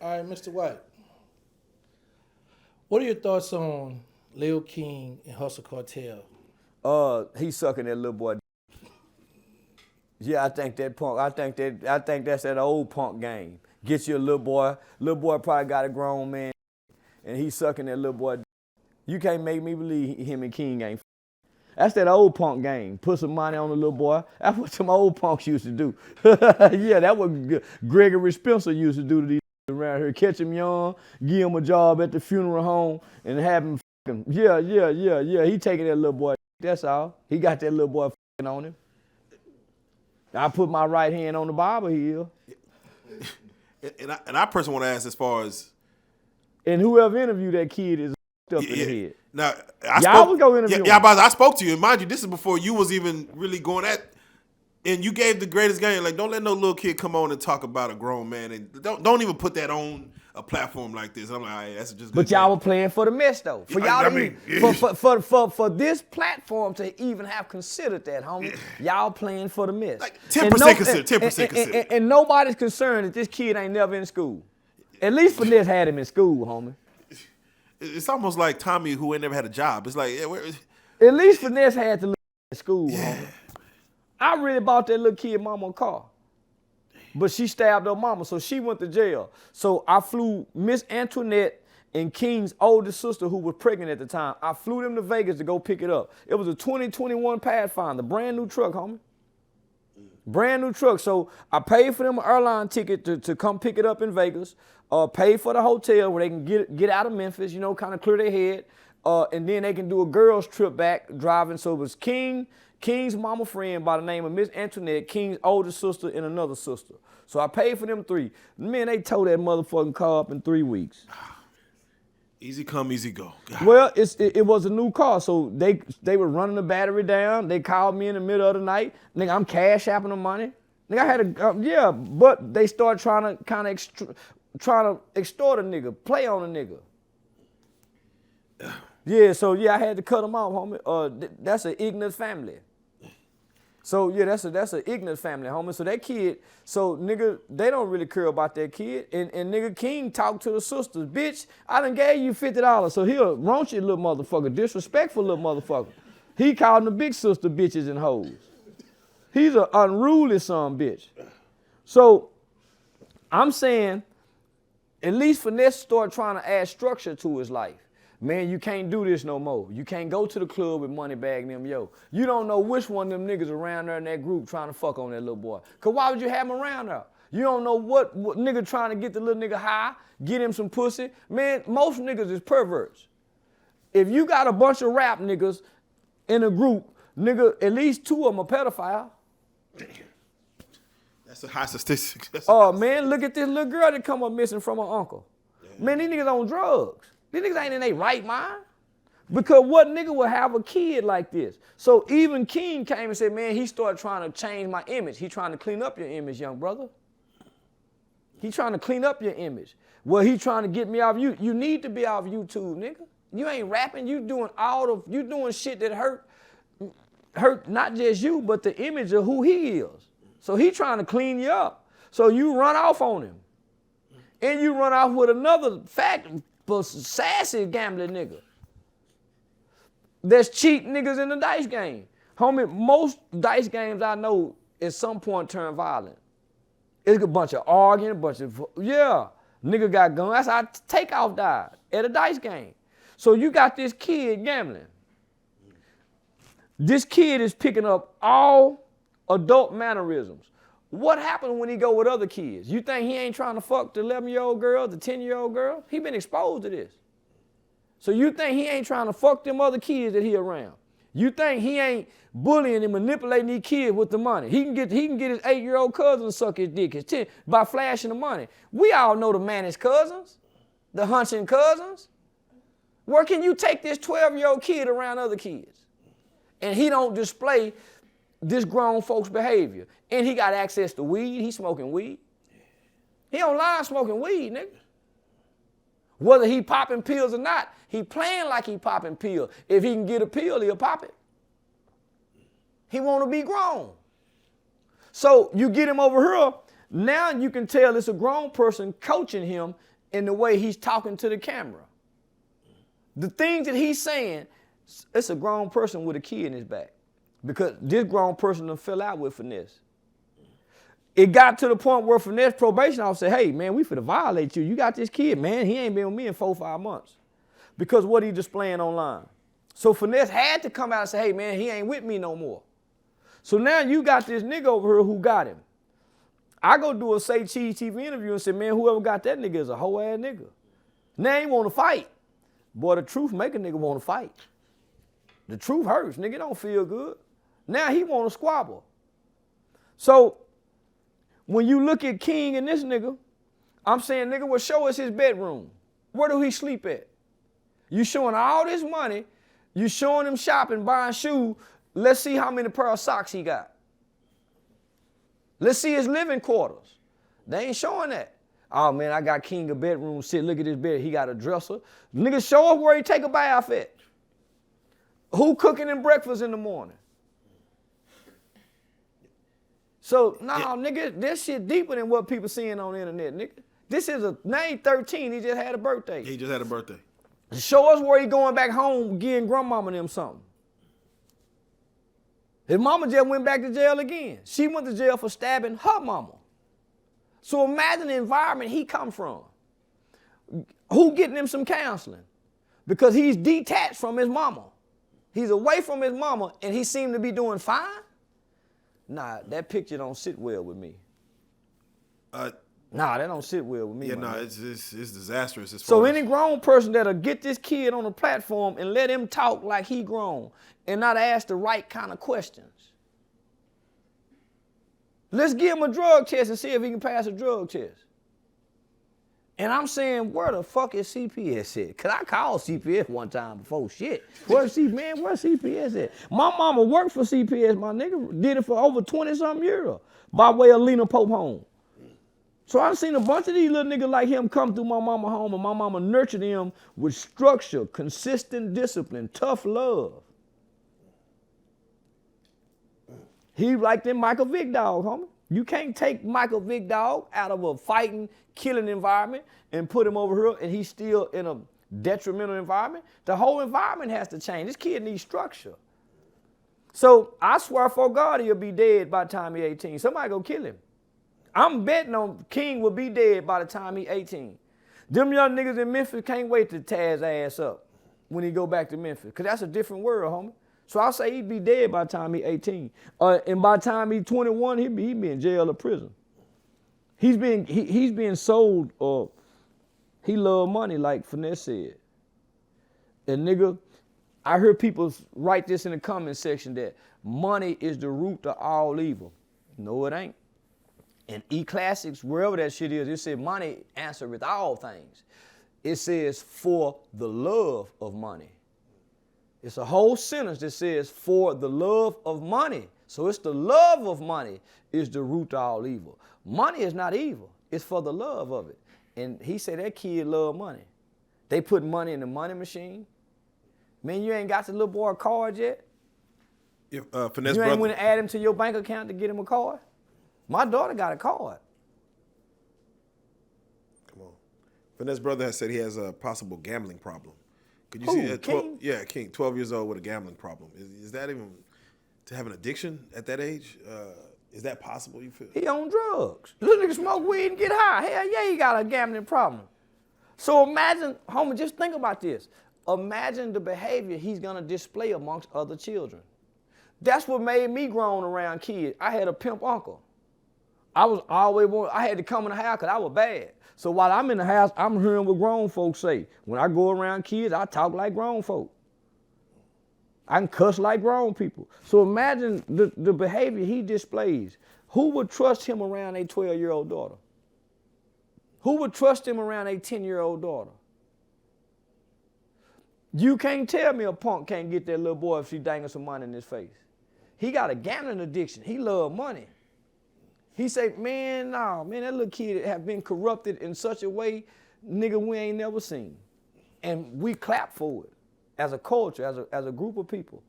All right, Mr. White. What are your thoughts on Lil King and Hustle Cartel? He's sucking that little boy. Yeah, I think that's that old punk game. Get you a little boy. Little boy probably got a grown man, and he's sucking that little boy. You can't make me believe him and King ain't. That's that old punk game. Put some money on the little boy. That's what some old punks used to do. Yeah, that's what Gregory Spencer used to do to these around here. Catch him young, give him a job at the funeral home, and have him fucking. Yeah. He taking that little boy. That's all. He got that little boy fucking on him. I put my right hand on the Bible here. And I personally want to ask as far as. And whoever interviewed that kid is up in the head. Now, I spoke to you, and mind you, this is before you was even really going at, and you gave the greatest game. Like, don't let no little kid come on and talk about a grown man, and don't even put that on a platform like this. I'm like, all right, that's just. But y'all were playing for the mess, though. For for this platform to even have considered that, homie, y'all playing for the mess. Like 10% consider. 10% consider. And nobody's concerned that this kid ain't never in school. At least Finesse had him in school, homie. It's almost like Tommy who ain't never had a job. It's like, yeah, at least Finesse had to look at school, homie. I really bought that little kid mama a car. But she stabbed her mama, so she went to jail. So I flew Miss Antoinette and King's oldest sister, who was pregnant at the time. I flew them to Vegas to go pick it up. It was a 2021 Pathfinder, brand new truck, homie. Brand new truck. So I paid for them an airline ticket to come pick it up in Vegas. Paid for the hotel where they can get out of Memphis, you know, kind of clear their head. And then they can do a girls trip back driving. So it was King's mama friend by the name of Miss Antoinette, King's older sister, and another sister. So I paid for them 3. Man, they towed that motherfucking car up in 3 weeks. Easy come, easy go. God. Well, it was a new car, so they were running the battery down. They called me in the middle of the night. Nigga, I'm cash apping the money. Nigga, I had but they started trying to extort a nigga, play on a nigga. Yeah, so I had to cut them off, homie. That's an ignorant family. So that's an ignorant family, homie. So that kid, nigga, they don't really care about that kid. And nigga King talked to the sisters, bitch, I done gave you $50. So he a raunchy little motherfucker, disrespectful little motherfucker. He called the big sister bitches and hoes. He's an unruly son bitch. So I'm saying, at least Finesse started trying to add structure to his life. Man, you can't do this no more. You can't go to the club with Moneybag and them, yo. You don't know which one of them niggas around there in that group trying to fuck on that little boy. Cause why would you have him around there? You don't know what nigga trying to get the little nigga high, get him some pussy. Man, most niggas is perverts. If you got a bunch of rap niggas in a group, nigga, at least 2 of them are pedophile. Damn. That's a high statistic. Man, look at this little girl that come up missing from her uncle. Damn. Man, these niggas on drugs. These niggas ain't in their right mind. Because what nigga would have a kid like this? So even King came and said, man, he started trying to change my image. He trying to clean up your image, young brother. He trying to clean up your image. Well, he trying to get me off you. You need to be off YouTube, nigga. You ain't rapping. You doing shit that hurt not just you, but the image of who he is. So he trying to clean you up. So you run off on him. And you run off with another sassy gambling nigga. There's cheat niggas in the dice game. Homie, most dice games I know at some point turn violent. It's a bunch of arguing, nigga got guns. That's how Takeoff died at a dice game. So you got this kid gambling. This kid is picking up all adult mannerisms. What happened when he go with other kids? You think he ain't trying to fuck the 11-year-old girl, the 10-year-old girl? He been exposed to this. So you think he ain't trying to fuck them other kids that he around? You think he ain't bullying and manipulating these kids with the money? He can get his 8-year-old cousin to suck his dick, his 10, by flashing the money. We all know the managed cousins, the hunching cousins. Where can you take this 12-year-old kid around other kids? And he don't display this grown folks' behavior. And he got access to weed. He smoking weed. He online smoking weed, nigga. Whether he popping pills or not, he playing like he popping pills. If he can get a pill, he'll pop it. He want to be grown. So you get him over here, now you can tell it's a grown person coaching him in the way he's talking to the camera. The things that he's saying, it's a grown person with a kid in his back. Because this grown person done fell out with Finesse. It got to the point where Finesse probation officer said, hey, man, we finna violate you. You got this kid, man. He ain't been with me in 4 or 5 months. Because what he displaying online. So Finesse had to come out and say, hey, man, he ain't with me no more. So now you got this nigga over here who got him. I go do a Say Cheese TV interview and say, man, whoever got that nigga is a hoe ass nigga. Now he want to fight. Boy, the truth make a nigga want to fight. The truth hurts. Nigga don't feel good. Now he want to squabble. So when you look at King and this nigga, I'm saying, nigga, well, show us his bedroom. Where do he sleep at? You showing all this money. You showing him shopping, buying shoes. Let's see how many pair of socks he got. Let's see his living quarters. They ain't showing that. Oh, man, I got King a bedroom. Sit, look at his bed. He got a dresser. Nigga, show us where he take a bath at. Who cooking him breakfast in the morning? So, nigga, this shit deeper than what people seeing on the internet, nigga. This is name 13. He just had a birthday. He just had a birthday. Show us where he going back home getting grandmama and them something. His mama just went back to jail again. She went to jail for stabbing her mama. So imagine the environment he come from. Who getting him some counseling? Because he's detached from his mama. He's away from his mama and he seemed to be doing fine? Nah, that picture don't sit well with me. Nah, that don't sit well with me. Yeah, nah, it's disastrous. So any grown person that'll get this kid on the platform and let him talk like he grown and not ask the right kind of questions. Let's give him a drug test and see if he can pass a drug test. And I'm saying, where the fuck is CPS at? Because I called CPS one time before shit. Where's CPS at? My mama worked for CPS, my nigga. Did it for over 20-something years by way of Lena Pope home. So I've seen a bunch of these little niggas like him come through my mama home and my mama nurtured him with structure, consistent discipline, tough love. He like them Michael Vick dog, homie. You can't take Michael Vick dog out of a fighting, killing environment and put him over here and he's still in a detrimental environment. The whole environment has to change. This kid needs structure. So I swear for God he'll be dead by the time he's 18. Somebody go kill him. I'm betting on King will be dead by the time he's 18. Them young niggas in Memphis can't wait to tear his ass up when he go back to Memphis, because that's a different world, homie. So I'll say he'd be dead by the time he's 18. And by the time he's 21, he'd be in jail or prison. He's being sold, he love money, like Finesse said. And nigga, I heard people write this in the comment section that money is the root of all evil. No, it ain't. In E-Classics, wherever that shit is, it said money answereth all things. It says for the love of money. It's a whole sentence that says for the love of money. So it's the love of money is the root of all evil. Money is not evil. It's for the love of it. And he said that kid love money. They put money in the money machine. Man, you ain't got the little boy a card yet? Finesse you ain't brother. went to add him to your bank account to get him a card? My daughter got a card. Come on. Finesse brother has said he has a possible gambling problem. Could you Who, see that? King? Yeah, King, 12 years old with a gambling problem. Is that even to have an addiction at that age? Is that possible, you feel? He on drugs. Little nigga smoke weed and get high. Hell yeah, he got a gambling problem. So imagine, homie, just think about this. Imagine the behavior he's gonna display amongst other children. That's what made me grown around kids. I had a pimp uncle. I had to come in the house because I was bad. So while I'm in the house, I'm hearing what grown folks say. When I go around kids, I talk like grown folk. I can cuss like grown people. So imagine the behavior he displays. Who would trust him around a 12-year-old daughter? Who would trust him around a 10-year-old daughter? You can't tell me a punk can't get that little boy if she dangling some money in his face. He got a gambling addiction. He love money. He say, man, nah, man, that little kid have been corrupted in such a way, nigga, we ain't never seen. And we clap for it as a culture, as a group of people.